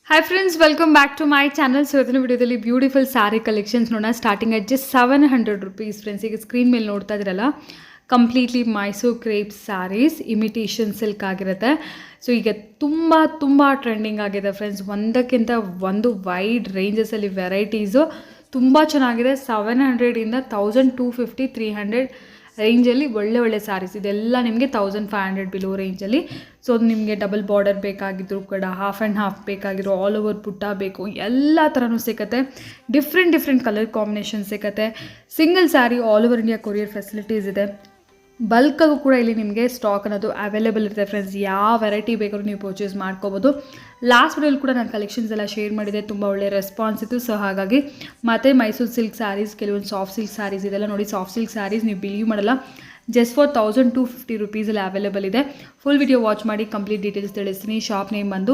Hi friends, welcome back to my channel. So ಇವತ್ತಿನ ವಿಡಿಯೋದಲ್ಲಿ beautiful saree collections ನೋಡೋಣ. Starting at just 700 rupees friends. ಈಗ screen ಮೇಲೆ ನೋಡ್ತಾ ಇದ್ರಲ್ಲ, completely Mysore crepe sarees imitation silk ಆಗಿರುತ್ತೆ. ಸೊ ಈಗ ತುಂಬ ಟ್ರೆಂಡಿಂಗ್ ಆಗಿದೆ ಫ್ರೆಂಡ್ಸ್. ಒಂದಕ್ಕಿಂತ ಒಂದು ವೈಡ್ ರೇಂಜಸಲ್ಲಿ ವೆರೈಟೀಸು ತುಂಬ ಚೆನ್ನಾಗಿದೆ. 700ಇಂದ 1250 300 ರೇಂಜಲ್ಲಿ ಒಳ್ಳೆ ಸ್ಯಾರೀಸ್ ಇದೆಲ್ಲ ನಿಮಗೆ 1500 ಬಿಲೋ ರೇಂಜಲ್ಲಿ. ಸೊ ನಿಮಗೆ ಡಬಲ್ ಬಾರ್ಡರ್ ಬೇಕಾಗಿದ್ರು ಕೂಡ, ಹಾಫ್ ಆ್ಯಂಡ್ ಹಾಫ್ ಬೇಕಾಗಿರೋ, ಆಲ್ ಓವರ್ ಬುಟ್ಟ ಬೇಕು, ಎಲ್ಲ ಥರನೂ ಸಿಗುತ್ತೆ. ಡಿಫ್ರೆಂಟ್ ಕಲರ್ ಕಾಂಬಿನೇಷನ್ ಸಿಗುತ್ತೆ. Single sari all over India courier facilities ಇದೆ. ಬಲ್ಕಾಗೂ ಕೂಡ ಇಲ್ಲಿ ನಿಮಗೆ ಸ್ಟಾಕ್ ಅನ್ನೋದು ಅವೈಲೇಬಲ್ ಇರುತ್ತೆ ಫ್ರೆಂಡ್ಸ್. ಯಾವ ವೆರೈಟಿ ಬೇಕಾದ್ರೂ ನೀವು ಪರ್ಚೇಸ್ ಮಾಡ್ಕೋಬೋದು. ಲಾಸ್ಟ್ ವಿಡಿಯೋಲಿ ಕೂಡ ನಾನು ಕಲೆಕ್ಷನ್ಸ್ ಎಲ್ಲ ಶೇರ್ ಮಾಡಿದೆ, ತುಂಬ ಒಳ್ಳೆ ರೆಸ್ಪಾನ್ಸ್ ಇತ್ತು. ಸೊ ಹಾಗಾಗಿ ಮತ್ತು ಮೈಸೂರು ಸಿಲ್ಕ್ ಸ್ಯಾರೀಸ್, ಕೆಲವೊಂದು ಸಾಫ್ಟ್ ಸಿಲ್ಕ್ ಸ್ಯಾರೀಸ್ ಇದೆಲ್ಲ ನೋಡಿ. ಸಾಫ್ಟ್ ಸಿಲ್ಕ್ ಸ್ಯಾರೀಸ್ ನೀವು ಬಿಲೀವ್ ಮಾಡಲ್ಲ, ಜಸ್ಟ್ ಫಾರ್ 1250 ರುಪೀಸಲ್ಲಿ ಅವೈಲೇಬಲ್ ಇದೆ. ಫುಲ್ ವಿಡಿಯೋ ವಾಚ್ ಮಾಡಿ ಕಂಪ್ಲೀಟ್ ಡೀಟೇಲ್ಸ್ ತಿಳಿಸ್ತೀನಿ. ಶಾಪ್ ನೇಮ್ ಬಂದು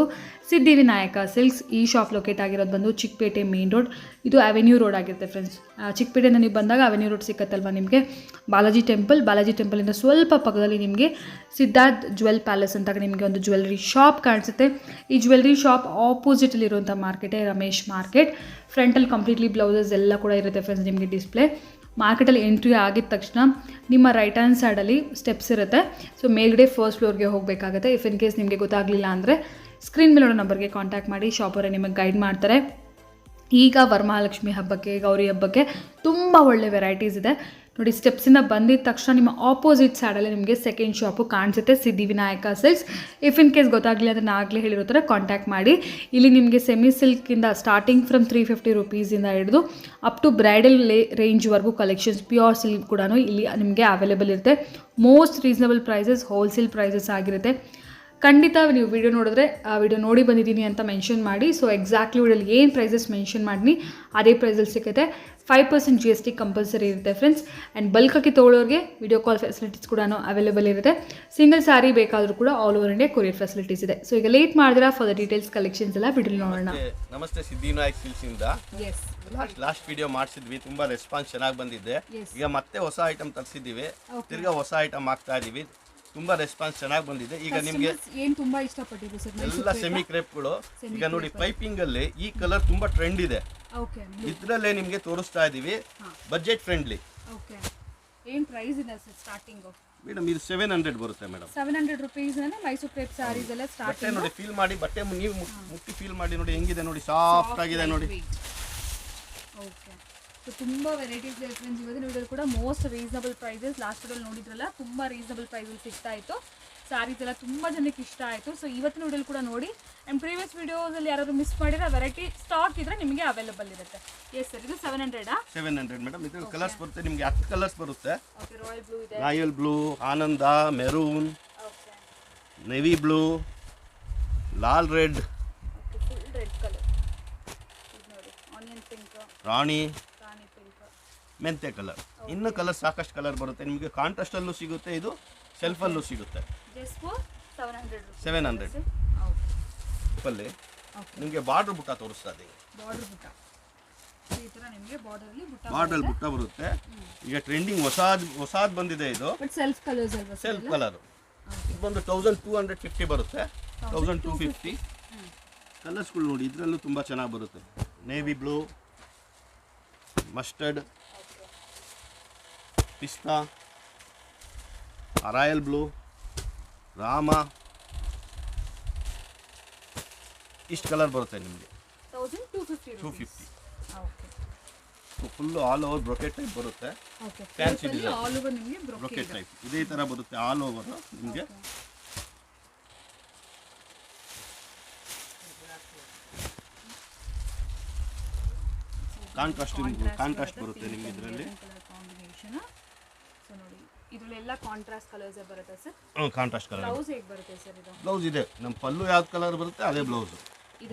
ಸಿದ್ಧಿವಿನಾಯಕ ಸಿಲ್ಕ್ಸ್. ಈ ಶಾಪ್ ಲೊಕೇಟ್ ಆಗಿರೋದು ಬಂದು ಚಿಕ್ಕಪೇಟೆ ಮೇನ್ ರೋಡ್. ಇದು ಅವೆನ್ಯೂ ರೋಡ್ ಆಗಿರುತ್ತೆ ಫ್ರೆಂಡ್ಸ್. ಚಿಕ್ಕಪೇಟೆಯಿಂದ ನೀವು ಬಂದಾಗ ಅವೆನ್ಯೂ ರೋಡ್ ಸಿಕ್ಕತ್ತಲ್ವ ನಿಮಗೆ. ಬಾಲಾಜಿ ಟೆಂಪಲಿಂದ ಸ್ವಲ್ಪ ಪಕ್ಕದಲ್ಲಿ ನಿಮಗೆ ಸಿದ್ಧಾರ್ಥ್ ಜ್ಯುವೆಲ್ ಪ್ಯಾಲೇಸ್ ಅಂತ ನಿಮಗೆ ಒಂದು ಜ್ಯುವೆಲ್ರಿ ಶಾಪ್ ಕಾಣಿಸುತ್ತೆ. ಈ ಜ್ಯುವೆಲ್ರಿ ಶಾಪ್ ಆಪೋಸಿಟಲ್ಲಿರುವಂಥ ಮಾರ್ಕೆಟೇ ರಮೇಶ್ ಮಾರ್ಕೆಟ್. ಫ್ರಂಟಲ್ಲಿ ಕಂಪ್ಲೀಟ್ಲಿ ಬ್ಲೌಸಸ್ ಎಲ್ಲ ಕೂಡ ಇರುತ್ತೆ ಫ್ರೆಂಡ್ಸ್ ನಿಮಗೆ ಡಿಸ್ಪ್ಲೇ. ಮಾರ್ಕೆಟಲ್ಲಿ ಎಂಟ್ರಿ ಆಗಿದ ತಕ್ಷಣ ನಿಮ್ಮ ರೈಟ್ ಹ್ಯಾಂಡ್ ಸೈಡಲ್ಲಿ ಸ್ಟೆಪ್ಸ್ ಇರುತ್ತೆ. ಸೊ ಮೇಲ್ಗಡೆ ಫಸ್ಟ್ ಫ್ಲೋರ್ಗೆ ಹೋಗಬೇಕಾಗುತ್ತೆ. ಇಫ್ ಇನ್ ಕೇಸ್ ನಿಮಗೆ ಗೊತ್ತಾಗಲಿಲ್ಲ ಅಂದರೆ ಸ್ಕ್ರೀನ್ ಮೇಲೆ ನಂಬರ್ಗೆ ಕಾಂಟ್ಯಾಕ್ಟ್ ಮಾಡಿ, ಶಾಪವರೇ ನಿಮಗೆ ಗೈಡ್ ಮಾಡ್ತಾರೆ. ಈಗ ವರಮಹಾಲಕ್ಷ್ಮಿ ಹಬ್ಬಕ್ಕೆ, ಗೌರಿ ಹಬ್ಬಕ್ಕೆ ತುಂಬ ಒಳ್ಳೆ ವೆರೈಟೀಸ್ ಇದೆ ನೋಡಿ. ಸ್ಟೆಪ್ಸಿಂದ ಬಂದಿದ್ದ ತಕ್ಷಣ ನಿಮ್ಮ ಆಪೋಸಿಟ್ ಸೈಡಲ್ಲಿ ನಿಮಗೆ ಸೆಕೆಂಡ್ ಶಾಪು ಕಾಣಿಸುತ್ತೆ, Siddhivinayak silks. If in case ಗೊತ್ತಾಗಲಿಲ್ಲ ಅಂದರೆ ನಾನು ಆಗಲೇ ಹೇಳಿರೋ ಥರ ಕಾಂಟ್ಯಾಕ್ಟ್ ಮಾಡಿ. ಇಲ್ಲಿ ನಿಮಗೆ ಸೆಮಿ ಸಿಲ್ಕಿಂದ ಸ್ಟಾರ್ಟಿಂಗ್ ಫ್ರಮ್ 350 ರುಪೀಸಿಂದ ಹಿಡಿದು ಅಪ್ ಟು ಬ್ರೈಡಲ್ ರೇಂಜ್ವರೆಗೂ ಕಲೆಕ್ಷನ್ಸ್, ಪ್ಯೂರ್ ಸಿಲ್ಕ್ ಕೂಡ ಇಲ್ಲಿ ನಿಮಗೆ ಅವೈಲೇಬಲ್ ಇರುತ್ತೆ. Most reasonable prices, wholesale prices ಆಗಿರುತ್ತೆ. ಖಂಡಿತ ನೀವು ವಿಡಿಯೋ ನೋಡಿದ್ರೆ ಆ ವಿಡಿಯೋ ನೋಡಿ ಬಂದಿದ್ದೀನಿ ಅಂತ ಮೆನ್ಷನ್ ಮಾಡಿ. ಸೊ ಎಕ್ಸಾಕ್ಟ್ಲಿ ವಿಡಿಯೋಲಿ ಏನು ಪ್ರೈಸಸ್ ಮೆನ್ಷನ್ ಮಾಡಿ ಅದೇ ಪ್ರೈಸಲ್ಲಿ ಸಿಗುತ್ತೆ. 5% GST ಕಂಪಲ್ಸರಿ ಇರುತ್ತೆ ಫ್ರೆಂಡ್ಸ್. ಆ್ಯಂಡ್ ಬಲ್ಕಾಗಿ ತೊಗೊಳ್ಳೋರಿಗೆ ವಿಡಿಯೋ ಕಾಲ್ ಫೆಸಿಲಿಟೀಸ್ ಕೂಡ ಅವೈಲೇಬಲ್ ಇರುತ್ತೆ. ಸಿಂಗಲ್ ಸ್ಯಾರಿ ಬೇಕಾದರೂ ಕೂಡ all over India courier facilities ಇದೆ. ಸೊ ಈಗ ಲೇಟ್ ಮಾಡಿದ್ರೆ ಫಾರ್ ದ ಡೀಟೇಲ್ಸ್ ಕಲೆಕ್ಷನ್ಸ್ ಎಲ್ಲ ವಿಡಿಯೋ ನೋಡೋಣ. ನಮಸ್ತೆ, ಸಿದ್ಧಿವಿನಾಯಕ್ ಸಿಲ್ಕ್ಸ್ ಇಂದ ಲಾಸ್ಟ್ ವಿಡಿಯೋ ಮಾಡಿಸಿದ್ವಿ, ತುಂಬಾ ರೆಸ್ಪಾನ್ಸ್ ಚೆನ್ನಾಗಿ ಬಂದಿದೆ. ಈಗ ಮತ್ತೆ ಹೊಸ ಐಟಮ್ ತರಿಸಿದ್ದೀವಿ, ತಿರ್ಗಾ ಹೊಸ ಐಟಮ್ ಹಾಕ್ತಾ ಇದೀವಿ. ತುಂಬಾ ರೆಸ್ಪಾನ್ಸ್ ಚೆನ್ನಾಗಿ ಬಂದಿದೆ. ಈಗ ನಿಮಗೆ ಏನು ತುಂಬಾ ಇಷ್ಟಪಟ್ಟಿದ್ರು ಸರ್ ಎಲ್ಲ ಸೆಮಿ ಕ್ರೇಪ್ಗಳು. ಈಗ ನೋಡಿ ಪೈಪಿಂಗ್ ಅಲ್ಲಿ ಈ ಕಲರ್ ತುಂಬಾ ಟ್ರೆಂಡ್ ಇದೆ. ಇದ್ರಲ್ಲೇ ನಿಮಗೆ ತೋರಿಸ್ತಾ ಇದೀವಿ, ಬಜೆಟ್ ಫ್ರೆಂಡ್ಲಿ. ಏನು ಪ್ರೈಸ್ ಇದೆ ಸರ್ ಸ್ಟಾರ್ಟಿಂಗ್? ಮೇಡಮ್ ಇದು 700 ಬರುತ್ತೆ ಮೇಡಮ್. 700 ರುಪೀಸ್ ಅಂದ್ರೆ ಮೈಸೂರು ಕ್ರೇಪ್ ಸ್ಯಾರೀಸ್ ಎಲ್ಲ ಸ್ಟಾರ್ಟಿಂಗ್. ಬಟ್ಟೆ ನೋಡಿ, ಫೀಲ್ ಮಾಡಿ, ಬಟ್ಟೆ ನೀವು ಮುಟ್ಟಿ ಫೀಲ್ ಮಾಡಿ ನೋಡಿ ಹೆಂಗಿದೆ ನೋಡಿ, ಸಾಫ್ಟ್ ಆಗಿದೆ ನೋಡಿ. ಓಕೆ, ಸೊ ತುಂಬ ವೆರೈಟೀಸ್ ಇದೆ ಫ್ರೆಂಡ್ಸ್. ಇವತ್ತಿನ ವಿಡಿಯೋಲಿ ಕೂಡ ಮೋಸ್ಟ್ ರೀಸನಬಲ್ ಪ್ರೈಸಸ್. ಲಾಸ್ಟ್ ವಿಡಿಯೋಲಿ ನೋಡಿದ್ರಲ್ಲ, ತುಂಬ ರೀಸನಬಲ್ ಪ್ರೈಸಲ್ಲಿ ಸಿಗ್ತಾ ಇತ್ತು. ಸ್ಯಾರೀಸ್ ಎಲ್ಲ ತುಂಬ ಜನಕ್ಕೆ ಇಷ್ಟ ಆಯಿತು. ಸೊ ಇವತ್ತಿನ ವಿಡಿಯೋಲಿ ಕೂಡ ನೋಡಿ. ಆ್ಯಂಡ್ ಪ್ರೀವಿಯಸ್ ವಿಡಿಯೋಸಲ್ಲಿ ಯಾರಾದರೂ ಮಿಸ್ ಮಾಡಿರೋ ವೆರೈಟಿ ಸ್ಟಾಕ್ ಇದ್ರೆ ನಿಮಗೆ ಅವೈಲೇಬಲ್ ಇರುತ್ತೆ. ಎಸ್ ಸರ್, ಇದು 700 ಮೇಡಮ್. ಇದ್ರ ಕಲರ್ಸ್ ಬರುತ್ತೆ ನಿಮಗೆ, 10 ಕಲರ್ಸ್ ಬರುತ್ತೆ. ಓಕೆ, ರಾಯಲ್ ಬ್ಲೂ ಇದೆ, royal blue, Ananda, maroon, navy blue, ಲಾಲ್ ರೆಡ್, ಫುಲ್ ರೆಡ್ ಕಲರ್ ನೋಡಿ, ಆನಿಯನ್ ಪಿಂಕ್, ರಾಣಿ ಪಿಂಕ್, ಮೆಂತೆ ಕಲರ್. ಇನ್ನು ಕಲರ್ ಸಾಕಷ್ಟು ಕಲರ್ ಬರುತ್ತೆ ನಿಮಗೆ. ಕಾಂಟ್ರಾಸ್ಟ್ ಅಲ್ಲೂ ಸಿಗುತ್ತೆ, ಇದು ಸೆಲ್ಫ್ ಅಲ್ಲೂ ಸಿಗುತ್ತೆ. ಜಸ್ಟ್ ಫಾರ್ 700 ಅಲ್ಲಿ ನಿಮಗೆ ಬಾರ್ಡರ್ ಬುಟ್ಟ ತೋರಿಸ್ತಾ ಇದೆ. ಬಾರ್ಡರ್ ಬುಟ್ಟ ಈ ತರ ನಿಮಗೆ ಬಾರ್ಡರ್ಲಿ ಬಾರ್ಡರ್ ಬುಟ್ಟ ಬರುತ್ತೆ. ಈಗ ಟ್ರೆಂಡಿಂಗ್ ಹೊಸಾದ್ ಬಂದಿದೆ ಇದು. ಬಟ್ ಸೆಲ್ಫ್ ಕಲರ್ಸ್ ಅಲ್ವಾ? Self colour. ಇದು ಬಂದು 1250 ಬರುತ್ತೆ. 1250 ಕಲರ್ಸ್ಗಳು ನೋಡಿ, ಇದರಲ್ಲೂ ತುಂಬಾ ಚೆನ್ನಾಗಿ ಬರುತ್ತೆ. ನೇವಿ ಬ್ಲೂ, ಮಸ್ಟರ್ಡ್, ಪಿಸ್ತಾ, ರಾಯಲ್ ಬ್ಲೂ, ರಾಮ, ಇಷ್ಟು ಕಲರ್ ಬರುತ್ತೆ ನಿಮಗೆ. 1250 full all over brocade type ಬರುತ್ತೆ. ಫ್ಯಾನ್ಸಿ ಡಿಸೈನ್ ಬ್ರೊಕೆಟ್ ಟೈಪ್ ಇದೇ ಥರ ಬರುತ್ತೆ ಆಲ್ ಓವರ್ ನಿಮಗೆ. ಕಾಂಟ್ರಾಸ್ಟ್ ಬರುತ್ತೆ ನಿಮಗೆ ಇದರಲ್ಲಿ. ಇದರಲ್ಲೆಲ್ಲ ಕಾಂಟ್ರಾಸ್ಟ್ ಕಲರ್ಸ್ ಬರುತ್ತೆ ಸರ್. Contrast colour. ಬ್ಲೌಸ್ ಹೇಗೆ ಬರುತ್ತೆ ಸರ್? ಇದು ಬ್ಲೌಸ್ ಇದೆ ನಮ್ಮ ಪಲ್ಲು ಯಾವ ಕಲರ್ ಬರುತ್ತೆ ಅದೇ ಬ್ಲೌಸ್.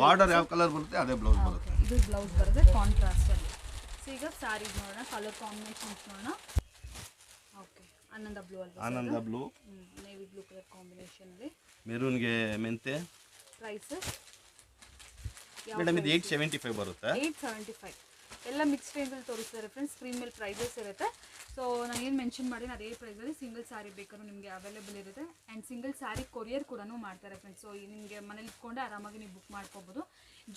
ಬಾರ್ಡರ್ ಯಾವ ಕಲರ್ ಬರುತ್ತೆ ಅದೇ ಬ್ಲೌಸ್ ಬರುತ್ತೆ. ಇದು ಬ್ಲೌಸ್ ಬರುತ್ತೆ ಕಾಂಟ್ರಾಸ್ಟ್ ಅಲ್ಲಿ. ಸೊ ಈಗ ಸ್ಯಾರೀಸ್ ನೋಡೋಣ, ಕಲರ್ ಕಾಂಬಿನೇಷನ್ಸ್ ನೋಡೋಣ. ಓಕೆ, ಆನಂದ ಬ್ಲೂ ಅಲ್ವಾ? Ananda blue, navy blue colour combination ಅಲ್ಲಿ. ಮೆರೂನ್ಗೆ ಮೆಂತೆ. ಪ್ರೈಸ್ ಮೇಡಮ್ ಇದು 875 ಬರುತ್ತೆ. 875. ಎಲ್ಲ ಮಿಕ್ಸ್ ರೇಂಜಲ್ಲಿ ತೋರಿಸ್ತಾರೆ ಫ್ರೆಂಡ್ಸ್. ಸ್ಕ್ರೀನ್ ಮೇಲೆ ಪ್ರೈಸಸ್ ಇರುತ್ತೆ. ಸೊ ನಾನು ಏನು ಮೆನ್ಷನ್ ಮಾಡಿ ಅದೇ ಪ್ರೈಸಲ್ಲಿ ಸಿಂಗಲ್ ಸ್ಯಾರಿ ಬೇಕಾದ್ರೂ ನಿಮಗೆ ಅವೈಲೇಬಲ್ ಇರುತ್ತೆ. ಆ್ಯಂಡ್ ಸಿಂಗಲ್ ಸ್ಯಾರಿ ಕೊರಿಯರ್ ಕೂಡ ಮಾಡ್ತಾರೆ ಫ್ರೆಂಡ್ಸ್. ಸೊ ನಿಮಗೆ ಮನೇಲಿ ಇಟ್ಕೊಂಡೆ ಆರಾಮಾಗಿ ನೀವು ಬುಕ್ ಮಾಡ್ಕೋಬೋದು.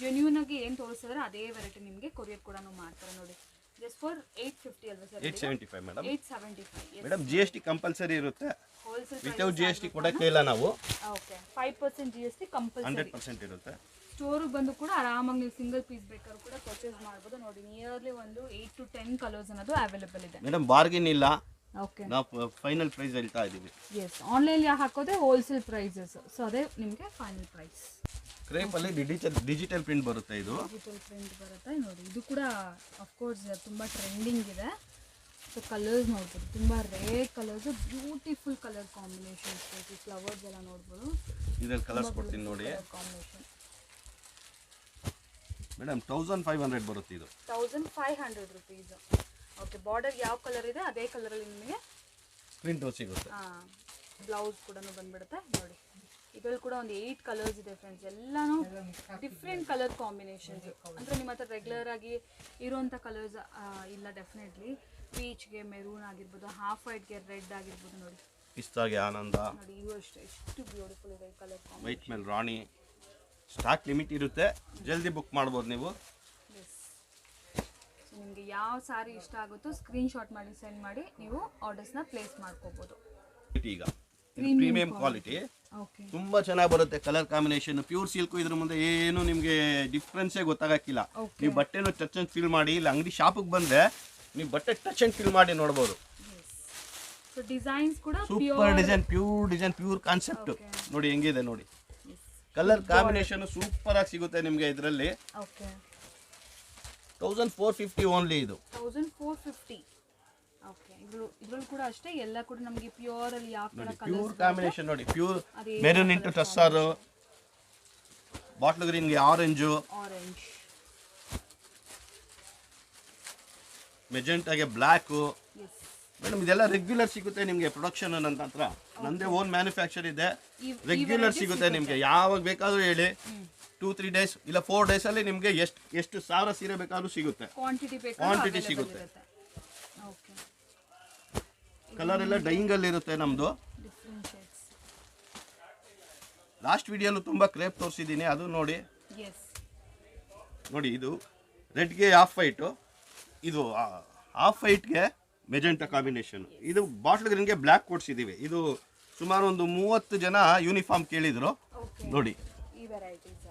ಜೆನ್ಯೂನ್ ಆಗಿ ಏನು ತೋರಿಸಿದ್ರೆ ಅದೇ ವೆರೈಟಿ ನಿಮಗೆ ಕೊರಿಯರ್ ಕೂಡ ಮಾಡ್ತಾರೆ ನೋಡಿ. ಜಸ್ಟ್ ಫಾರ್ 850 ಅಲ್ವಾ sir? 875 madam. 875 madam GST compulsory ಇರುತ್ತೆ. ಹೋಲ್ಸೇಲ್ ವಿತೌಟ್ GST ಕೊಡಕ್ಕೆ ಇಲ್ಲ ನಾವು. ಓಕೆ 5% GST ಕಂಪಲ್ಸರಿ 100% ಇರುತ್ತೆ. ಸ್ಟೋರಿಗೆ ಬಂದು ಕೂಡ ಆರಾಮಾಗಿ ನೀವು ಸಿಂಗಲ್ ಪೀಸ್ ಬೇಕಾದ್ರೂ ಕೂಡ ಪರ್ಚೇಸ್ ಮಾಡ್ಬೋದು ನೋಡಿ. ನಿಯರ್ಲಿ ಒಂದು 8 to 10 ಕಲರ್ಸ್ ಅನ್ನೋದು ಅವೈಲೇಬಲ್ ಇದೆ ಮೇಡಮ್. ಬಾರ್ಗಿನ್ ಇಲ್ಲ, ಓಕೆ ನಾವು ಫೈನಲ್ ಪ್ರೈಸ್ ಹೇಳ್ತಾ ಇದ್ದೀವಿ. ಎಸ್, ಆನ್ಲೈನ್ ಹಾಕೋದೆ ಹೋಲ್ಸೇಲ್ ಪ್ರೈಸಸ್. ಸೊ ಅದೇ ನಿಮಗೆ ಫೈನಲ್ ಪ್ರೈಸ್. ಕ್ರೇಪ್ ಅಲ್ಲಿ ಡಿಜಿಟಲ್ ಪ್ರಿಂಟ್ ಬರುತ್ತೆ. ಇದು ಡಿಜಿಟಲ್ ಪ್ರಿಂಟ್ ಬರುತ್ತೆ ನೋಡಿ. ಇದು ಕೂಡ ಅಫ್ಕೋರ್ಸ್ ತುಂಬ ಟ್ರೆಂಡಿಂಗ್ ಇದೆ. ಸೊ ಕಲರ್ಸ್ ನೋಡ್ಬೋದು, ತುಂಬ rare colours, beautiful colour combinations. Flowers ಎಲ್ಲ ನೋಡ್ಬೋದು. ಇದ್ರಲ್ಲಿ ಕಲರ್ಸ್ ಕೊಡ್ತೀನಿ ನೋಡಿ ಕಾಂಬಿನೇಷನ್. ಮೇಡಮ್ 1500 ಬರುತ್ತೆ ಇದು. 1500 ರುಪೀಸ್. ಓಕೆ, ಬಾರ್ಡರ್ ಯಾವ ಕಲರ್ ಇದೆ ಅದೇ ಕಲರಲ್ಲಿ ನಿಮಗೆ ಪ್ರಿಂಟ್ ಸಿಗುತ್ತೆ. ಬ್ಲೌಸ್ ಕೂಡ ಬಂದ್ಬಿಡುತ್ತೆ ನೋಡಿ. ಇದರಲ್ಲಿ ಕೂಡ ಒಂದು 8 ಕಲರ್ಸ್ ಇದೆ ಫ್ರೆಂಡ್ಸ್. ಎಲ್ಲಾನು ಡಿಫ್ರೆಂಟ್ ಕಲರ್ ಕಾಂಬಿನೇಷನ್ಸ್. ಅಂದರೆ ನಿಮ್ಮ ಹತ್ರ ರೆಗ್ಯುಲರ್ ಆಗಿ ಇರುವಂಥ ಕಲರ್ಸ್ ಇಲ್ಲ. ಡೆಫಿನೆಟ್ಲಿ ಪೀಚ್ಗೆ ಮೆರೂನ್ ಆಗಿರ್ಬೋದು, ಹಾಫ್ ವೈಟ್ಗೆ ರೆಡ್ ಆಗಿರ್ಬೋದು ನೋಡಿ. ಪಿಸ್ತಾಗೆ ಆನಂದ ನೋಡಿ, ಇವು ಅಷ್ಟೇ ಎಷ್ಟು ಬ್ಯೂಟಿಫುಲ್ ಇದೆ ಕಲರ್ ಕಾಂಬಿನೇಷನ್. ವೈಟ್ ಮೇಲೆ ರಾಣಿ. ಸ್ಟಾಕ್ ಲಿಮಿಟ್ ಇರುತ್ತೆ, ಜಲ್ದಿ ಬುಕ್ ಮಾಡ್ಬೋದು ನೀವು. ಎಸ್, ಸೊ ನಿಮಗೆ ಯಾವ ಸಾರಿ ಇಷ್ಟ ಆಗುತ್ತೋ ಸ್ಕ್ರೀನ್ಶಾಟ್ ಮಾಡಿ ಸೆಂಡ್ ಮಾಡಿ ನೀವು ಆರ್ಡರ್ಸ್ನ ಪ್ಲೇಸ್ ಮಾಡ್ಕೋಬೋದು. ಈಗ ಪ್ರೀಮಿಯಂ ಕ್ವಾಲಿಟಿ ಓಕೆ, ತುಂಬಾ ಚೆನ್ನಾಗಿ ಬರುತ್ತೆ. Colour combination pure silk. ಇದ್ರ ಮುಂದೆ ಏನು ನಿಮಗೆ ಡಿಫ್ರೆನ್ಸೇ ಗೊತ್ತಾಗಕ್ಕಿಲ್ಲ. ನೀವು ಬಟ್ಟೆನೂ ಟಚ್ ಅಂಡ್ ಫೀಲ್ ಮಾಡಿ, ಇಲ್ಲ ಅಂಗಡಿ ಶಾಪಿಗೆ ಬಂದ್ರೆ ನೀವು ಬಟ್ಟೆ ಟಚ್ ಅಂಡ್ ಫೀಲ್ ಮಾಡಿ ನೋಡ್ಬೋದು. ಸೊ ಡಿಸೈನ್ಸ್ ಕೂಡ ಸೂಪರ್ ಡಿಸೈನ್, ಪ್ಯೂರ್ ಕಾನ್ಸೆಪ್ಟ್ ನೋಡಿ ಹೆಂಗಿದೆ ನೋಡಿ. ಕಲರ್ ಕಾಂಬಿನೇಷನ್ ಸೂಪರ್ ಆಗಿ ಸಿಗುತ್ತೆ ನಿಮಗೆ ಇದರಲ್ಲಿ. ಓಕೆ, 1450 ಓನ್ಲಿ ಇದು. 1450. ಓಕೆ, ಇದ್ರಲ್ಲಿ ಕೂಡ ಅಷ್ಟೇ ಎಲ್ಲ ಕೂಡ ನಮಗೆ ಪ್ಯೂರ್ ಅಲ್ಲಿ ಯಾವ ತರ ಕಲರ್ ಪ್ಯೂರ್ ಕಾಂಬಿನೇಷನ್ ನೋಡಿ. Pure maroon into tussar, bottle ಗ್ರೀನ್ಗೆ ಆರೆಂಜ್, ಮೆಜೆಂಟಾಗೆ ಬ್ಲ್ಯಾಕ್. ಮೇಡಮ್ ಇದೆಲ್ಲ ರೆಗ್ಯುಲರ್ ಸಿಗುತ್ತೆ ನಿಮಗೆ. ಪ್ರೊಡಕ್ಷನ್ ನನ್ನ ಹತ್ರ ನಂದೇ ಓನ್ ಮ್ಯಾನುಫ್ಯಾಕ್ಚರ್ ಇದೆ. ರೆಗ್ಯುಲರ್ ಸಿಗುತ್ತೆ ನಿಮಗೆ. ಯಾವಾಗ ಬೇಕಾದ್ರೂ ಹೇಳಿ, 2-3 ಡೇಸ್ ಇಲ್ಲ 4 ಡೇಸ್ ಅಲ್ಲಿ ನಿಮಗೆ ಎಷ್ಟು ಸಾವಿರ ಸೀರೆ ಬೇಕಾದ್ರೂ ಸಿಗುತ್ತೆ. ಕ್ವಾಂಟಿಟಿ ಸಿಗುತ್ತೆ. ಕಲರ್ ಎಲ್ಲ ಡೈಯಿಂಗ್ ಅಲ್ಲಿ ಇರುತ್ತೆ ನಮ್ದು. ಲಾಸ್ಟ್ ವಿಡಿಯೋಲು ತುಂಬಾ ಕ್ರೇಪ್ ತೋರಿಸಿದ್ದೀನಿ, ಅದು ನೋಡಿ. ನೋಡಿ, ಇದು ರೆಡ್ಗೆ ಆಫ್ ವೈಟ್, ಇದು ಆಫ್ ವೈಟ್ಗೆ ಮೆಜೆಂಟಾ ಕಾಂಬಿನೇಷನ್. ಇದು ಬಾಟ್ಲ್ ಗ್ರೀನ್ಗೆ ಬ್ಲ್ಯಾಕ್ ಕೊಡ್ಸಿದೀವಿ. ಇದು ಸುಮಾರು ಒಂದು 30 ಜನ ಯೂನಿಫಾರ್ಮ್ ಕೇಳಿದ್ರು ನೋಡಿ. ಈ ವೆರೈಟೀಸ್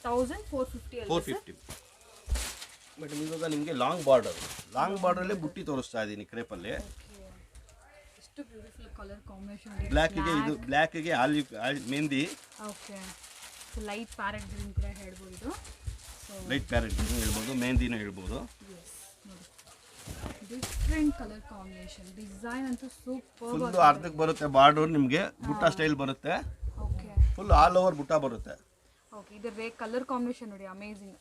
1450. ಮೇಡಮ್ ಇವಾಗ ನಿಮಗೆ ಲಾಂಗ್ ಬಾರ್ಡರಲ್ಲಿ ಬುಟ್ಟಿ ತೋರಿಸ್ತಾ ಇದ್ದೀನಿ ಕ್ರೇಪಲ್ಲಿ. ಎಷ್ಟು ಬ್ಯೂಟಿಫುಲ್ ಕಲರ್ ಕಾಂಬಿನೇಷನ್. ಬ್ಲ್ಯಾಕ್ಗೆ ಇದು ಬ್ಲ್ಯಾಕ್ಗೆ olive mehndi. Okay, light parrot green ಕೂಡ ಹೇಳ್ಬೋದು. ಲೈಟ್ ಪ್ಯಾರೆಟ್ ಗ್ರೀನ್ ಹೇಳ್ಬೋದು, ಮೆಹಂದಿನೂ ಹೇಳ್ಬೋದು. Different colour combination. ಡಿಸೈನ್ ಅಂತೂ ಸೂಪರ್. ಫುಲ್ ಅರ್ಧಕ್ಕೆ ಬರುತ್ತೆ ಬಾರ್ಡರ್ ನಿಮಗೆ. ಬುಟ್ಟ ಸ್ಟೈಲ್ ಬರುತ್ತೆ. ಓಕೆ, ಫುಲ್ ಆಲ್ ಓವರ್ ಬುಟ್ಟ ಬರುತ್ತೆ. ಓಕೆ, ಇದರ ಕಲರ್ ಕಾಂಬಿನೇಷನ್ ನೋಡಿ, ಅಮೇಜಿಂಗ್.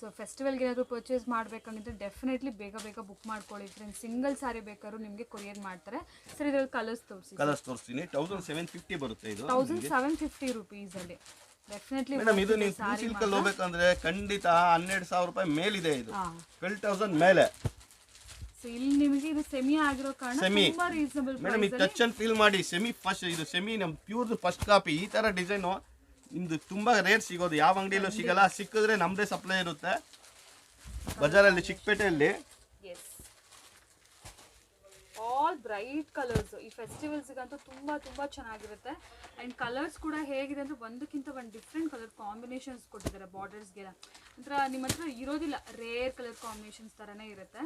ಸೊ ಫೆಸ್ಟಿವಲ್ಗೆ ಏನಾದರೂ ಪರ್ಚೇಸ್ ಮಾಡಬೇಕಂಗಿದ್ರೆ ಡೆಫಿನೆಟ್ಲಿ ಬೇಗ ಬುಕ್ ಮಾಡ್ಕೊಳ್ಳಿ ಫ್ರೆಂಡ್ಸ್. ಸಿಂಗಲ್ ಸಾರಿ ಬೇಕಾದ್ರೂ ನಿಮಗೆ ಕೊರಿಯರ್ ಮಾಡ್ತಾರೆ. ಸರ್, ಇದರಲ್ಲಿ ಕಲರ್ಸ್ ತೋರಿಸ್ತೀನಿ. 1750 ಬರುತ್ತೆ ಇದು. 1750 ರುಪೀಸ್ ಅಲ್ಲಿ ಡೆಫಿನೆಟ್ಲಿ. ಮೇಡಮ್ ಇದು ನೀವು ಸಿಲ್ಕ್ ಅಲ್ಲಿ ಹೋಗ್ಬೇಕಂದ್ರೆ ಖಂಡಿತ 12,000 ರೂಪಾಯಿ ಮೇಲಿದೆ. ಇದು 12,000 ಮೇಲೆ. ಸೊ ಇಲ್ಲಿ ನಿಮಗೆ ಇದು ಸೆಮಿ ಆಗಿರೋ ಕಾರಣ ತುಂಬಾ ರೀಸನಬಲ್ ಪ್ರೈಸ್. ಮೇಡಮ್ ಇದು ಟಚ್ ಅಂಡ್ ಫೀಲ್ ಮಾಡಿ. ಸೆಮಿ ಫಸ್ಟ್, ಇದು ಸೆಮಿ ನಮ್ ಪ್ಯೂರ್ ಫಸ್ಟ್ ಕಾಪಿ. ಈ ತರ ಡಿಸೈನು ನಿಮ್ದು ತುಂಬಾ ರೇರ್ ಸಿಗೋದು, ಯಾವ ಅಂಗಡಿಯಲ್ಲೂ ಸಿಗಲ್ಲ. ಸಿಕ್ಕಿದ್ರೆ ನಮ್ದೇ ಸಪ್ಲೈ ಇರುತ್ತೆ ಬಜಾರಲ್ಲಿ, ಚಿಕ್ಕಪೇಟೆಯಲ್ಲಿ. All bright colours. ಈ ಫೆಸ್ಟಿವಲ್ಸ್ಗಂತೂ ತುಂಬಾ ಚೆನ್ನಾಗಿರುತ್ತೆ. ಆ್ಯಂಡ್ ಕಲರ್ಸ್ ಕೂಡ ಹೇಗಿದೆ ಅಂದರೆ ಒಂದಕ್ಕಿಂತ ಒಂದು ಡಿಫ್ರೆಂಟ್ ಕಲರ್ ಕಾಂಬಿನೇಷನ್ಸ್ ಕೊಟ್ಟಿದ್ದಾರೆ ಬಾರ್ಡರ್ಸ್ಗೆಲ್ಲ. ಒಂಥರ ನಿಮ್ಮ ಹತ್ರ ಇರೋದಿಲ್ಲ, ರೇರ್ ಕಲರ್ ಕಾಂಬಿನೇಷನ್ಸ್ ಥರನೇ ಇರುತ್ತೆ.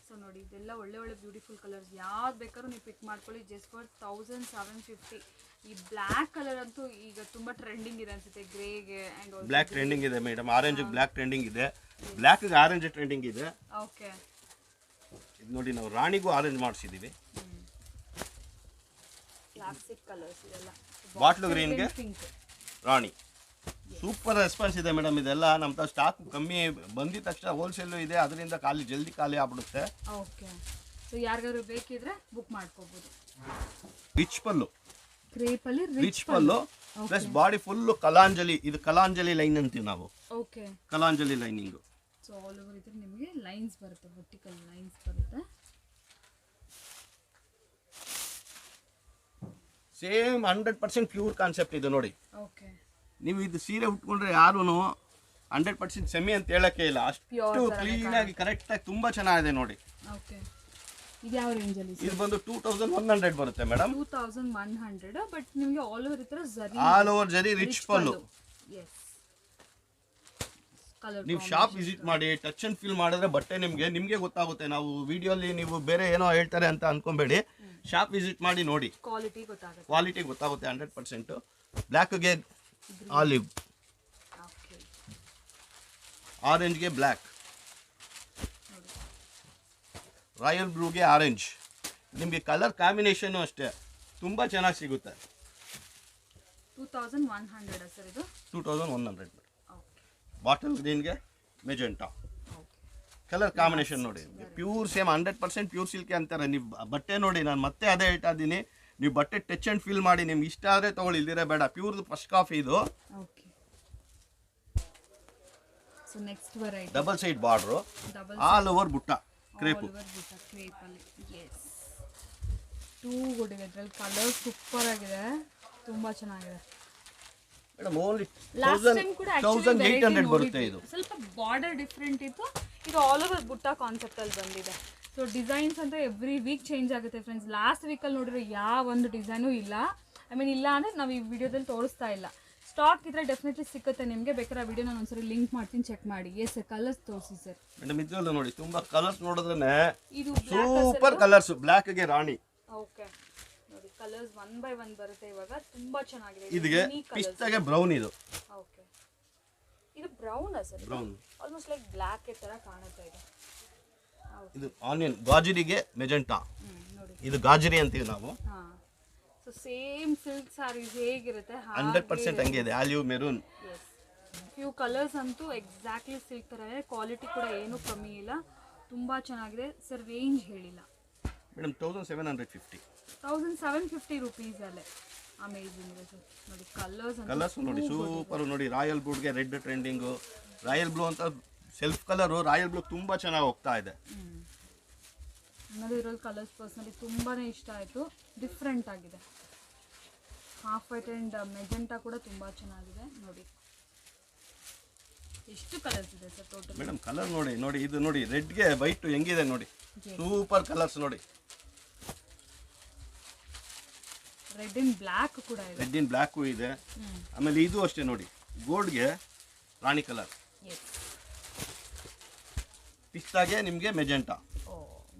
ಸೊ ನೋಡಿ, ಇದೆಲ್ಲ ಒಳ್ಳೆ ಬ್ಯೂಟಿಫುಲ್ ಕಲರ್ಸ್. ಯಾವ್ದು ಬೇಕಾದ್ರೂ ನೀವು ಪಿಕ್ ಮಾಡ್ಕೊಳ್ಳಿ. Just for 1750. ಈ ಬ್ಲ್ಯಾಕ್ ಕಲರ್ ಅಂತೂ ಈಗ ತುಂಬ ಟ್ರೆಂಡಿಂಗ್ ಇದೆ ಅನ್ಸುತ್ತೆ. ಗ್ರೇಗೆ ಆ್ಯಂಡ್ ಬ್ಲ್ಯಾಕ್ ಟ್ರೆಂಡಿಂಗ್ ಇದೆ ಮೇಡಮ್. ಆರೆಂಜ್ ಬ್ಲ್ಯಾಕ್ ಟ್ರೆಂಡಿಂಗ್ ಇದೆ. ಬ್ಲ್ಯಾಕ್ಗೆ ಆರೆಂಜ್ ಟ್ರೆಂಡಿಂಗ್ ಇದೆ. ಓಕೆ, ಇದು ನೋಡಿ, ನಾವು ರಾಣಿಗೂ ಆರೆಂಜ್ ಮಾಡಿಸಿದ್ದೀವಿ. ಕ್ಲಾಸಿಕ್ ಕಲರ್ಸ್ ಇದೆಲ್ಲ. ಬಾಟ್ಲು ಗ್ರೀನ್ಗೆ ರಾಣಿ. ಸೂಪರ್ ರೆಸ್ಪಾನ್ಸ್ ಇದೆ ಮೇಡಮ್. ಇದೆಲ್ಲ ನಮ್ಮ ಸ್ಟಾಕ್ ಕಮ್ಮಿ ಬಂದಿದ ತಕ್ಷಣ ಹೋಲ್ಸೇಲು ಇದೆ, ಅದರಿಂದ ಜಲ್ದಿ ಖಾಲಿ ಆಗ್ಬಿಡುತ್ತೆ. ಓಕೆ, ಸೊ ಯಾರಿಗಾದ್ರು ಬೇಕಿದ್ರೆ ಬುಕ್ ಮಾಡ್ಕೋಬಹುದು. ರಿಚ್ ಪಲ್ಲು, ಕ್ರೇಪಲ್ಲಿ ರಿಚ್ ಪಲ್ಲು ಪ್ಲಸ್ ಬಾಡಿ ಫುಲ್ ಕಲಾಂಜಲಿ, ಇದು ಕಲಾಂಜಲಿ ಲೈನ್ ಅಂತೀವಿ ನಾವು, okay. Kalanjali lining. So all over ಇದ್ರೆ ನಿಮಗೆ ಲೈನ್ಸ್ ಬರುತ್ತೆ, ವರ್ಟಿಕಲ್ ಲೈನ್ಸ್ ಬರುತ್ತೆ. ಸೇಮ್ 100% ಪ್ಯೂರ್ ಕಾನ್ಸೆಪ್ಟ್ ಇದು ನೋಡಿ. ಓಕೆ. ನೀವು ಇದು ಸೀರೆ ಉಟ್ಕೊಂಡ್ರೆ ಯಾರೂ 100% ಸೆಮಿ ಅಂತ ಹೇಳಕ್ಕೆ ಇಲ್ಲ, ಅಷ್ಟು ಕ್ಲೀನಾಗಿ ಕರೆಕ್ಟಾಗಿ ತುಂಬ ಚೆನ್ನಾಗಿದೆ ನೋಡಿ. ಓಕೆ. ಇದು ಯಾವ ರೇಂಜಲ್ಲಿ? ಇದು ಬಂದು 2100 ಬರುತ್ತೆ ಮೇಡಮ್. 2100, ಬಟ್ ನಿಮಗೆ ಆಲ್ ಓವರ್ ಇತರ ಜರಿ, ಆಲ್ ಓವರ್ ಜರಿ ರಿಚ್ ಪಲ್ಲು. ಎಸ್. ಕಲರ್ ನೀವು ಶಾಪ್ ವಿಸಿಟ್ ಮಾಡಿ ಟಚ್ ಅಂಡ್ ಫೀಲ್ ಮಾಡಿದ್ರೆ ಬಟ್ಟೆ ನಿಮಗೆ ಗೊತ್ತಾಗುತ್ತೆ. ನಾವು ವಿಡಿಯೋಲಿ ನೀವು ಬೇರೆ ಏನೋ ಹೇಳ್ತಾರೆ ಅಂತ ಅನ್ಕೊಂಬೇಡಿ, ಶಾಪ್ ವಿಸಿಟ್ ಮಾಡಿ ನೋಡಿ, ಕ್ವಾಲಿಟಿ ಗೊತ್ತಾಗುತ್ತೆ 100%. ಬ್ಲ್ಯಾಕ್ಗೆ ಆಲಿವ್, ಆರೆಂಜ್ಗೆ ಬ್ಲ್ಯಾಕ್, ರಾಯಲ್ ಬ್ಲೂಗೆ ಆರೆಂಜ್. ನಿಮಗೆ ಕಲರ್ ಕಾಂಬಿನೇಷನ್ ಅಷ್ಟೇ ತುಂಬ ಚೆನ್ನಾಗಿ ಸಿಗುತ್ತೆ. 2100 ಸರ್ ಇದು? 2100. ಬಾಟಲ್ ಗ್ರೀನ್ಗೆ ಮೆಜೆಂಟಾ ಕಲರ್ ಕಾಂಬಿನೇಷನ್ ನೋಡಿ. ಪ್ಯೂರ್ ಸೇಮ್ 100% ಪ್ಯೂರ್ ಸಿಲ್ಕೆ ಅಂತಾರೆ. ನೀವು ಬಟ್ಟೆ ನೋಡಿ, ನಾನು ಮತ್ತೆ ಅದೇ ಹೇಳ್ತಾ ಇದ್ದೀನಿ, ನೀವು ಬಟ್ಟೆ ಟಚ್ ಅಂಡ್ ಫೀಲ್ ಮಾಡಿ, ನಿಮ್ಗೆ ಇಷ್ಟ ಆದರೆ ತೊಗೊಳ್ಳಿ, ಇಲ್ದಿರ ಬೇಡ. ಪ್ಯೂರ್ ಫಸ್ಟ್ ಕಾಫಿ ಇದು. So next variety double side border, all over ಬುಟ್ಟ ಕ್ರೇಪು. ಎಸ್, ಟೂ ಗುಡ್ ಇದೆ. ಇದರಲ್ಲಿ ಕಲರ್ ಸೂಪರ್ ಆಗಿದೆ, ತುಂಬ ಚೆನ್ನಾಗಿದೆ ಮೇಡಮ್. ಓನ್ಲಿ ಲಾಸ್ಟ್ ಟೈಮ್ ಕೂಡ 1800 ಬರುತ್ತೆ. ಇದು ಸ್ವಲ್ಪ ಬಾರ್ಡರ್ ಡಿಫ್ರೆಂಟ್ ಇತ್ತು, ಇದು ಆಲ್ ಓವರ್ ಬುಟ್ಟ ಕಾನ್ಸೆಪ್ಟ್ ಅಲ್ಲಿ ಬಂದಿದೆ. ಸೊ ಡಿಸೈನ್ಸ್ ಅಂತ ಎವ್ರಿ ವೀಕ್ ಚೇಂಜ್ ಆಗುತ್ತೆ ಫ್ರೆಂಡ್ಸ್. ಲಾಸ್ಟ್ ವೀಕಲ್ಲಿ ನೋಡಿದ್ರೆ ಯಾವ ಒಂದು ಡಿಸೈನು ಇಲ್ಲ, ಇಲ್ಲ ಅಂದರೆ ನಾವು ಈ ವಿಡಿಯೋದಲ್ಲಿ ತೋರಿಸ್ತಾ ಇಲ್ಲ. ಸ್ಟಾಕ್ ಇದ್ರೆ ಡೆಫಿನೆಟ್ಲಿ ಸಿಗುತ್ತೆ ನಿಮಗೆ. ಬೇಕಾದ್ರೆ ಆ ವಿಡಿಯೋ ನಾನು ಒಂದ್ಸರಿ ಲಿಂಕ್ ಮಾಡ್ತೀನಿ, ಚೆಕ್ ಮಾಡಿ. ಎಸ್ ಸರ್, ಕಲರ್ಸ್ ತೋರಿಸಿ ಸರ್. ಮೇಡಮ್ ಇದೆಲ್ಲ ನೋಡಿ, ತುಂಬಾ ಕಲರ್ಸ್ ನೋಡಿದ್ರೆ ಇದು ಸೂಪರ್ ಕಲರ್ಸ್. ಬ್ಲ್ಯಾಕ್ಗೆ ರಾಣಿ. ಓಕೆ ನೋಡಿ, ಕಲರ್ಸ್ 1 by 1 ಬರುತ್ತೆ ಇವಾಗ, ತುಂಬಾ ಚೆನ್ನಾಗಿದೆ. ಇದಕ್ಕೆ ಪಿಸ್ತಾಗೆ ಬ್ರೌನ್. ಇದು ಓಕೆ, ಇದು brown sir? Brown, almost like black ತರ ಕಾಣುತ್ತೆ ಇದು. ಇದು ಆನಿಯನ್, ಗಾಜರಿಗೆ ಮೆಜೆಂಟಾ. ನೋಡಿ, ಇದು ಗಾಜರಿ ಅಂತೀವಿ ನಾವು. ಸೊ ಸೇಮ್ ಸಿಲ್ಕ್ ಸ್ಯಾರೀಸ್ ಹೇಗಿರುತ್ತೆ 100% ಹಂಗೆ ಇದೆ. Olive, maroon. ಫ್ಯೂ ಕಲರ್ಸ್ ಅಂತೂ ಎಕ್ಸಾಕ್ಟ್ಲಿ ಸಿಲ್ಕ್ ತರ ಇದೆ. ಕ್ವಾಲಿಟಿ ಕೂಡ ಏನು ಕಮ್ಮಿ ಇಲ್ಲ, ತುಂಬಾ ಚೆನ್ನಾಗಿದೆ. ಸರ್ ರೇಂಜ್ ಹೇಳಿಲ್ಲ ಮೇಡಮ್. 1750. 1750 rupees ಅಲ್ಲೇ. ಅಮೇಜಿಂಗ್ ಇದೆ ಸರ್. ನೋಡಿ ಕಲರ್ಸ್ ನೋಡಿ, ಸೂಪರ್ ನೋಡಿ. ರಾಯಲ್ ಬ್ಲೂಗೆ ರೆಡ್ ಟ್ರೆಂಡಿಂಗು. ರಾಯಲ್ ಬ್ಲೂ ಅಂತ ಸೆಲ್ಫ್ ಕಲರು, ರಾಯಲ್ ಬ್ಲೂ ತುಂಬಾ ಚೆನ್ನಾಗಿ ಹೋಗ್ತಾ ಇದೆ. ನನಗೆ ಇರೋ ಕಲರ್ಸ್ ಪರ್ಸನಲಿ ತುಂಬಾ ಇಷ್ಟ ಆಯಿತು, ಡಿಫ್ರೆಂಟ್ ಆಗಿದೆ. ಹಾಫ್ ವೈಟ್ ಆ್ಯಂಡ್ ಮೆಜೆಂಟಾ ಕೂಡ ತುಂಬ ಚೆನ್ನಾಗಿದೆ. ನೋಡಿ ಎಷ್ಟು ಕಲರ್ಸ್ ಇದೆ ಸರ್ ಟೋಟಲ್? ಮೇಡಮ್ ಕಲರ್ ನೋಡಿ, ಇದು ನೋಡಿ, ರೆಡ್ಗೆ ವೈಟ್ ಹೆಂಗಿದೆ ನೋಡಿ, ಸೂಪರ್ ಕಲರ್ಸ್ ನೋಡಿ. ರೆಡ್ ಇನ್ ಬ್ಲ್ಯಾಕ್ ಕೂಡ ಇದೆ. ರೆಡ್ ಇನ್ ಬ್ಲ್ಯಾಕು ಇದೆ. ಆಮೇಲೆ ಇದು ಅಷ್ಟೇ ನೋಡಿ, ಗೋಲ್ಡ್ಗೆ ರಾಣಿ ಕಲರ್. ಪಿಸ್ತಾಗೆ ನಿಮಗೆ ಮೆಜೆಂಟಾ.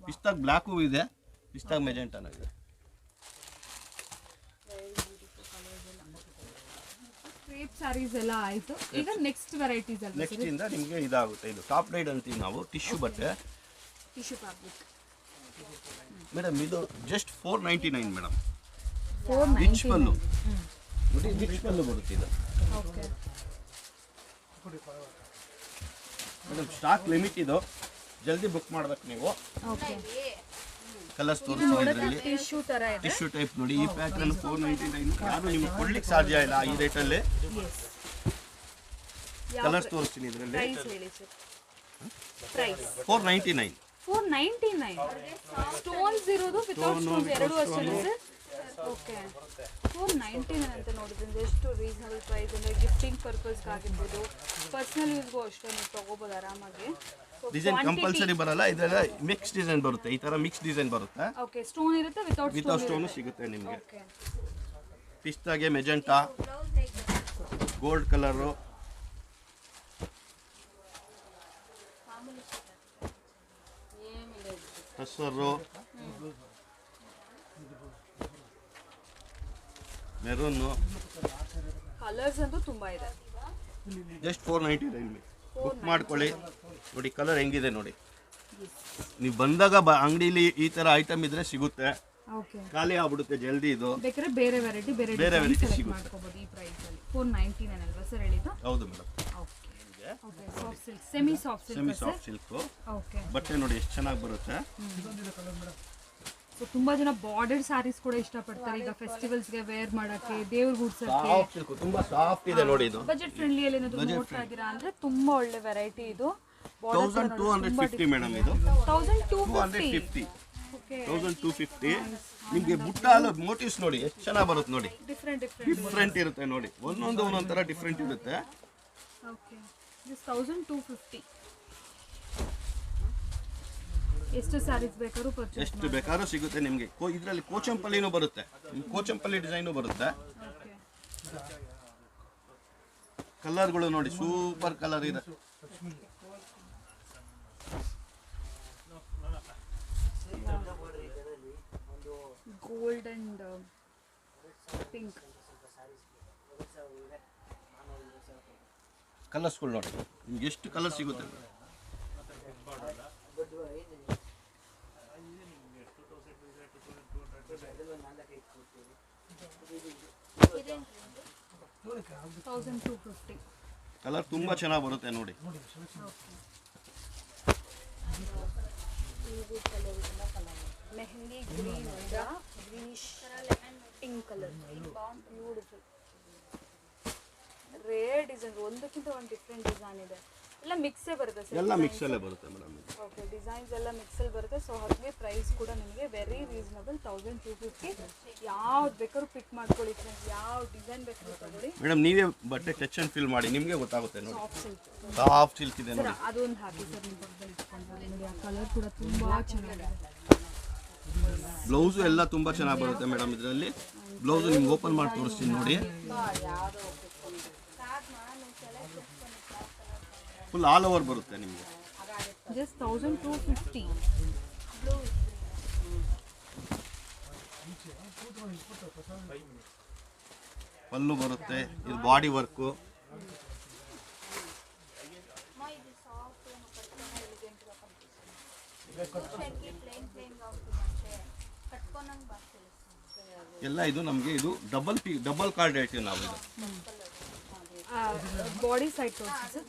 ಪಿಸ್ತಾಗ್ ಬ್ಲ್ಯಾಕು ಇದೆ, ಪಿಸ್ತಾಗ್ ಮೆಜೆಂಟಾನು ಇದೆ. ಕ್ರೇಪ್ ಸ್ಯಾರೀಸ್ ಎಲ್ಲ ಆಯಿತು. ಈಗ ನೆಕ್ಸ್ಟ್ ವೆರೈಟೀಸ್ ಅಲ್ಲ? ನೆಕ್ಸ್ಟ್ ಇಂದ ನಿಮಗೆ ಇದಾಗುತ್ತೆ. ಇದು ಟಾಪ್ ರೈಡ್ ಅಂತೀವಿ ನಾವು, ಟಿಶ್ಯೂ ಬಟ್ಟೆ, ಟಿಶ್ಯೂ ಫ್ಯಾಬ್ರಿಕ್. ಮೇಡಮ್ ಇದು ಜಸ್ಟ್ 499 ಮೇಡಮ್. 499. ರಿಚ್ ಪಲ್ಲು ನೋಡಿ, ರಿಚ್ ಪಲ್ಲು ಬರುತ್ತೆ ಇದು. ಓಕೆ ಮೇಡಮ್, ಸ್ಟಾಕ್ ಲಿಮಿಟ್ ಇದು, ಜಲ್ದಿ ಬುಕ್ ಮಾಡ್ಬೇಕು ನೀವು. ಓಕೆ, ಕಲರ್ಸ್ ತೋರಿಸ್ತೀನಿ ಇದರಲ್ಲಿ. ಟಿಶ್ಯೂ ತರ ಇದೆ, ಟಿಶ್ಯೂ ಟೈಪ್ ನೋಡಿ. ಈ ಪ್ಯಾಟರ್ನ್ 499. ಯಾರು ನಿಮ್ಗೆ ಕೊಡ್ಲಿಕ್ಕೆ ಸಾಧ್ಯ ಇಲ್ಲ ಈ ರೇಟಲ್ಲಿ. ಕಲರ್ಸ್ ತೋರಿಸ್ತೀನಿ ಇದರಲ್ಲಿ. ಪ್ರೈಸ್ ಹೇಳಿ ಸರ್. ಪ್ರೈಸ್ 499. 499. ಸ್ಟೋನ್ಸ್ ಇರೋದು ವಿತೌಟ್ ಸ್ಟೋನ್ಸ್ ಎರಡು ಅಷ್ಟೇ ಸರ್? ಓಕೆ, 499 ಅಂತ ನೋಡಿದ್ರೆ ಎಷ್ಟು ರೀಸನಬಲ್ ಪ್ರೈಸ್. ಅಂದರೆ ಗಿಫ್ಟಿಂಗ್ ಪರ್ಪಸ್ಗೆ ಆಗಿರ್ಬೋದು, ಪರ್ಸ್ನಲ್ ಯೂಸ್ಗೂ ಅಷ್ಟೇ ನೀವು ತೊಗೋಬೋದು ಆರಾಮಾಗಿ. ಡಿಸೈನ್ ಕಂಪಲ್ಸರಿ ಬರಲ್ಲ, ಇದೆಲ್ಲ ಮಿಕ್ಸ್ ಡಿಸೈನ್ ಬರುತ್ತೆ. ಈ ತರ ಮಿಕ್ಸ್ ಡಿಸೈನ್ ಬರುತ್ತೆ. ಓಕೆ, ಸ್ಟೋನ್ ಇರುತ್ತೆ, ವಿತೌಟ್ ಸ್ಟೋನ್ ಸಿಗುತ್ತೆ ನಿಮಗೆ. ಓಕೆ, ಪಿಸ್ತಾಗೆ magenta, gold colour, tussar, maroon. Colours ಅಂತೂ ತುಂಬಾ ಇದೆ. ಜಸ್ಟ್ 499. ಬುಕ್ ಮಾಡ್ಕೊಳ್ಳಿ. ನೋಡಿ ಕಲರ್ ಹೆಂಗಿದೆ ನೋಡಿ. ನೀವು ಬಂದಾಗ ಅಂಗಡಿಲಿ ಈ ತರ ಐಟಮ್ ಇದ್ರೆ ಸಿಗುತ್ತೆ, ಓಕೆ, ಖಾಲಿ ಆಗ್ಬಿಡುತ್ತೆ ಜಲ್ದಿ. ಇದು ಬೇಕಾದ್ರೆ ಬೇರೆ ವೆರೈಟಿ ಸಿಗುತ್ತೆ ಮಾಡ್ಕೋಬಹುದು ಈ ಪ್ರೈಸ್ ಅಲ್ಲಿ. 499 ಅಲ್ವಾ ಸರ್ ಹೇಳಿದ್ದು? ಹೌದು madam. Okay okay, soft silk, semi soft silk. Semi soft silk okay, ಬಟ್ಟೆ ನೋಡಿ ಎಷ್ಟು ಚೆನ್ನಾಗಿ ಬರುತ್ತೆ. ಸೊ ಸೊ ತುಂಬ ಜನ ಬಾರ್ಡರ್ ಸ್ಯಾರೀಸ್ ಕೂಡ ಇಷ್ಟಪಡ್ತಾರೆ ಈಗ ಫೆಸ್ಟಿವಲ್ಸ್ಗೆ ವೇರ್ ಮಾಡೋಕ್ಕೆ ದೇವ್ರ ಗುಡ್ಸೋಕ್ಕೆ ಸಾಫ್ಟ್ ಸಿಲ್ಕ್ ತುಂಬಾ ಸಾಫ್ಟ್ ಇದೆ ನೋಡಿ ಇದು. ಬಜೆಟ್ ಫ್ರೆಂಡ್ಲಿಯಲ್ಲಿ ಏನಾದರೂ ನೋಡ್ತಾ ಇದ್ದೀರಾ ಅಂದರೆ ತುಂಬ ಒಳ್ಳೆ ವೆರೈಟಿ ಇದು. 1250 ಮೇಡಮ್ ಇದು. 1250 1250 ನಿಮಗೆ ಬುಟ್ಟ ಮೋಟಿವ್ಸ್ ನೋಡಿ ಎಷ್ಟು ಚೆನ್ನಾಗಿ ಬರುತ್ತೆ ನೋಡಿ. ಡಿಫ್ರೆಂಟ್ ಇರುತ್ತೆ ನೋಡಿ, ಒಂದೊಂದು ತರ ಡಿಫ್ರೆಂಟ್ ಇರುತ್ತೆ. Okay this 1250. ಎಷ್ಟು ಸ್ಯಾರೀಸ್ ಬೇಕಾದ್ರೂ ಪರ್ಚೇಸ್ ಎಷ್ಟು ಬೇಕಾದ್ರೂ ಸಿಗುತ್ತೆ ನಿಮಗೆ. ಇದರಲ್ಲಿ ಕೋಚಂಪಲ್ಲಿನೂ ಬರುತ್ತೆ, ಕೋಚಂಪಲ್ಲಿ ಡಿಸೈನು ಬರುತ್ತೆ. ಕಲರ್ಗಳು ನೋಡಿ ಸೂಪರ್ ಕಲರ್ ಇದೆ. ಗೋಲ್ಡ್ ಅಂಡ್ ಪಿಂಕ್ ಕಲರ್ಸ್ಗಳು ನೋಡಿ ನಿಮ್ಗೆ ಎಷ್ಟು ಕಲರ್ ಸಿಗುತ್ತೆ. ಕಲರ್ ತುಂಬಾ ಚೆನ್ನಾಗಿ ಬರುತ್ತೆ ನೋಡಿ. Mehndi green greenish pink colour beautiful rare design. ಒಂದಕ್ಕಿಂತ ಒಂದು ಡಿಫ್ರೆಂಟ್ ಡಿಸೈನ್ ಇದೆ. ಎಲ್ಲ ಮಿಕ್ಸೇ ಬರುತ್ತೆ ಸರ್? ಎಲ್ಲ ಮಿಕ್ಸಲ್ಲೇ ಬರುತ್ತೆ ಮೇಡಮ್. ಓಕೆ ಡಿಸೈನ್ಸ್ ಎಲ್ಲ ಮಿಕ್ಸಲ್ಲಿ ಬರುತ್ತೆ. ಸೊ ಹಾಗೆ ಪ್ರೈಸ್ ಕೂಡ ನಿಮಗೆ ವೆರಿ ರೀಸನಬಲ್ 1250. ಯಾವ್ದು ಬೇಕಾದ್ರೂ ಪಿಕ್ ಮಾಡ್ಕೊಳ್ಳಿ ಫ್ರೆಂಡ್ಸ್, ಯಾವ ಡಿಸೈನ್ ಬೇಕಾದ್ರೂ ತಗೊಳ್ಳಿ ಮೇಡಮ್. ನೀವೇ ಬಟ್ಟೆ ಟಚ್ ಅಂಡ್ ಫೀಲ್ ಮಾಡಿ ನಿಮಗೆ ಗೊತ್ತಾಗುತ್ತೆ ನೋಡಿ. ಸಾಫ್ಟ್ ಸಿಲ್ಕ್ ಸಾಫ್ಟ್ ಸಿಲ್ಕ್ ಇದೆ ನೋಡಿ. ಅದೊಂದು ಹಾಕಿ ಸರ್ ನಿಮ್ಮ ಪಕ್ಕದಲ್ಲಿ ಇಟ್ಕೊಂಡು ನೋಡಿ. ಆ ಕಲರ್ ಕೂಡ ತುಂಬಾ ಚೆನ್ನಾಗಿದೆ. ಬ್ಲೌಸು ಎಲ್ಲ ತುಂಬಾ ಚೆನ್ನಾಗಿ ಬರುತ್ತೆ ಮೇಡಮ್. ಇದರಲ್ಲಿ ಬ್ಲೌಸು ನಿಮ್ಗೆ ಓಪನ್ ಮಾಡಿ ತೋರಿಸ್ತೀನಿ ನೋಡಿ. ಫುಲ್ ಆಲ್ ಓವರ್ ಬರುತ್ತೆ ನಿಮಗೆ. ಜಸ್ಟ್ 1250. ಪಲ್ಲು ಬರುತ್ತೆ, ಇದು ಬಾಡಿ ವರ್ಕು. ಎಲ್ಲ ಇದು ನಮಗೆ ಇದು ಡಬಲ್ ಕಾರ್ಡ್ ಹೇಳ್ತೀವಿ ನಾವು. ಇದು ಬಾಡಿ ಸೈಡ್ ತೋರಿಸಿ ಸರ್.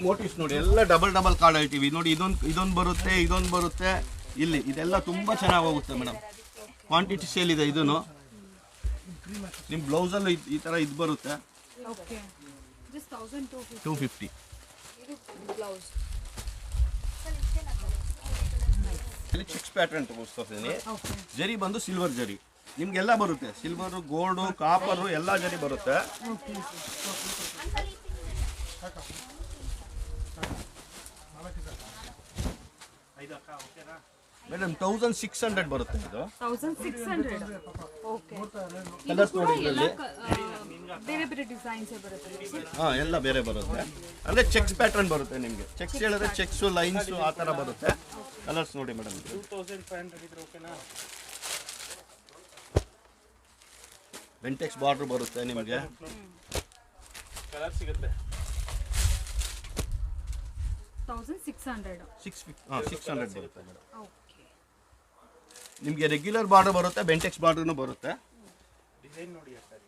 ಮೋಟಿವ್ಸ್ ನೋಡಿ ಎಲ್ಲ ಡಬಲ್ ಕಾರ್ಡ್ ಹೇಳ್ತೀವಿ ನೋಡಿ. ಇದೊಂದು ಬರುತ್ತೆ ಇಲ್ಲಿ. ಇದೆಲ್ಲ ತುಂಬಾ ಚೆನ್ನಾಗಿ ಹೋಗುತ್ತೆ ಮೇಡಮ್. ಕ್ವಾಂಟಿಟಿ ಸೇಲ್ ಇದೆ. ಇದನ್ನು ನಿಮ್ಮ ಬ್ಲೌಸಲ್ಲೂ ಈ ಥರ ಇದು ಬರುತ್ತೆ. Okay just 250. ಇದು ಬ್ಲೌಸ್ ಇಲ್ಲಿ ಚೆಕ್ಸ್ ಪ್ಯಾಟರ್ನ್ ತೋರಿಸ್ತೀನಿ. ಜರಿ ಬಂದು ಸಿಲ್ವರ್ ಜರಿ ನಿಮ್ಗೆಲ್ಲ ಬರುತ್ತೆ. ಸಿಲ್ವರು, ಗೋಲ್ಡು, ಕಾಪರು ಎಲ್ಲ ಜರಿ ಬರುತ್ತೆ. ಮೇಡಮ್ 1600 ಬರುತ್ತೆ ಇದು. 1600. ಓಕೆ ಕಲರ್ಸ್ ನೋಡಿ ಇದರಲ್ಲಿ. ಬೇರೆ ಬೇರೆ ಡಿಸೈನ್ಸ್ ಬರುತ್ತೆ. ಹಾಂ ಎಲ್ಲ ಬೇರೆ ಬರುತ್ತೆ. ಅಂದರೆ ಚೆಕ್ಸ್ ಪ್ಯಾಟರ್ನ್ ಬರುತ್ತೆ ನಿಮಗೆ. ಚೆಕ್ಸ್ ಹೇಳಿದ್ರೆ ಚೆಕ್ಸು, ಲೈನ್ಸು ಆ ಥರ ಬರುತ್ತೆ. ಕಲರ್ಸ್ ನೋಡಿ ಮೇಡಮ್. 2500 ಇದ್ರೆ ಓಕೆನಾ? ಬೆಂಟೆಕ್ಸ್ ಬಾರ್ಡರ್ ಬರುತ್ತೆ ನಿಮಗೆ. ಕಲರ್ ಸಿಗುತ್ತೆ. 1600. 600 ಬರುತ್ತೆ ಮೇಡಮ್. ಓಕೆ ನಿಮಗೆ ರೆಗ್ಯುಲರ್ ಬಾರ್ಡರ್ ಬರುತ್ತೆ, ಬೆಂಟೆಕ್ಸ್ ಬಾರ್ಡರ್ನು ಬರುತ್ತೆ. ಡಿಸೈನ್ ನೋಡಿ ಸರ್.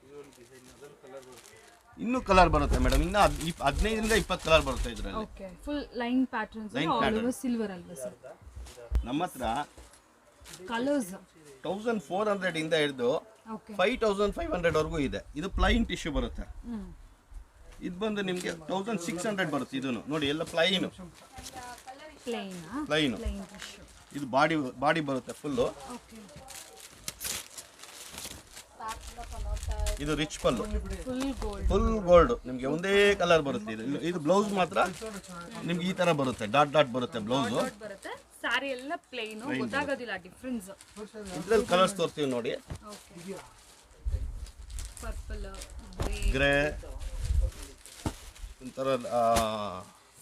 ಇದೊಂದು ಡಿಸೈನ್ ಅದರ ಕಲರ್ ಬರುತ್ತೆ. ಇನ್ನೂ ಕಲರ್ ಬರುತ್ತೆ ಮೇಡಮ್. ಇನ್ನು 15ರಿಂದ 20 ಕಲರ್ ಬರುತ್ತೆ ಇದರಲ್ಲಿ. Okay full line patterns all over silver ಅಲ್ವಾ ಸರ್? ನಮ್ಮ ಹತ್ರ ಕಲರ್ಸ್ 1400 ಇಂದ ಹಿಡಿದು ಓಕೆ 5500 ವರೆಗೂ ಇದೆ. ಇದು ಪ್ಲೈನ್ ಟಿಶ್ಯೂ ಬರುತ್ತೆ. ಇದು ಬಂದು ನಿಮಗೆ 1600 ಬರುತ್ತೆ. ಇದನ್ನು ನೋಡಿ ಎಲ್ಲ ಪ್ಲೈನು. ಪ್ಲೈನು ಇದು ಬಾಡಿ ಬರುತ್ತೆ ಫುಲ್ಲು. ಇದು ರಿಚ್ ಪಲ್ಲು, ಫುಲ್ ಗೋಲ್ಡ್. ನಿಮಗೆ ಒಂದೇ ಕಲರ್ ಬರುತ್ತೆ. ಇದು ಬ್ಲೌಸ್ ಮಾತ್ರ ನಿಮ್ಗೆ ಈ ತರ ಬರುತ್ತೆ, ಡಾಟ್ ಬರುತ್ತೆ ಬ್ಲೌಸು. ಸಾರಿ ಎಲ್ಲ ಪ್ಲೇನ್, ಗೊತ್ತಾಗೋದಿಲ್ಲ ಡಿಫರೆನ್ಸ್. ಇದ್ರಲ್ಲಿ ಕಲರ್ಸ್ ತೋರಿಸ್ತೀವಿ ನೋಡಿ. ಪರ್ಪಲ್, ಗ್ರೇ, ಒಂಥರ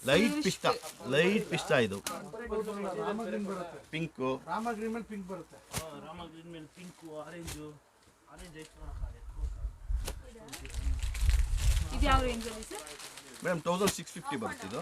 ಲೈಟ್ ಪಿಸ್ತಾ ಇದು. ಪಿಂಕು, ರಾಮ ಗ್ರೀನ್ ಮೇಲೆ ಪಿಂಕ್ ಬರುತ್ತೆ. ರಾಮ ಗ್ರೀನ್ ಮೇಲೆ ಪಿಂಕು, ಆರೆಂಜ್ ಎಷ್ಟು ಮಾಡೋಕ್ಕಾಗತ್ತೆ? ಇದು ಯಾವ ರೇಂಜ್ ಅಲ್ಲಿ ಸರ್? ಮೇಡಮ್ 1650 ಬರುತ್ತೆ ಇದು.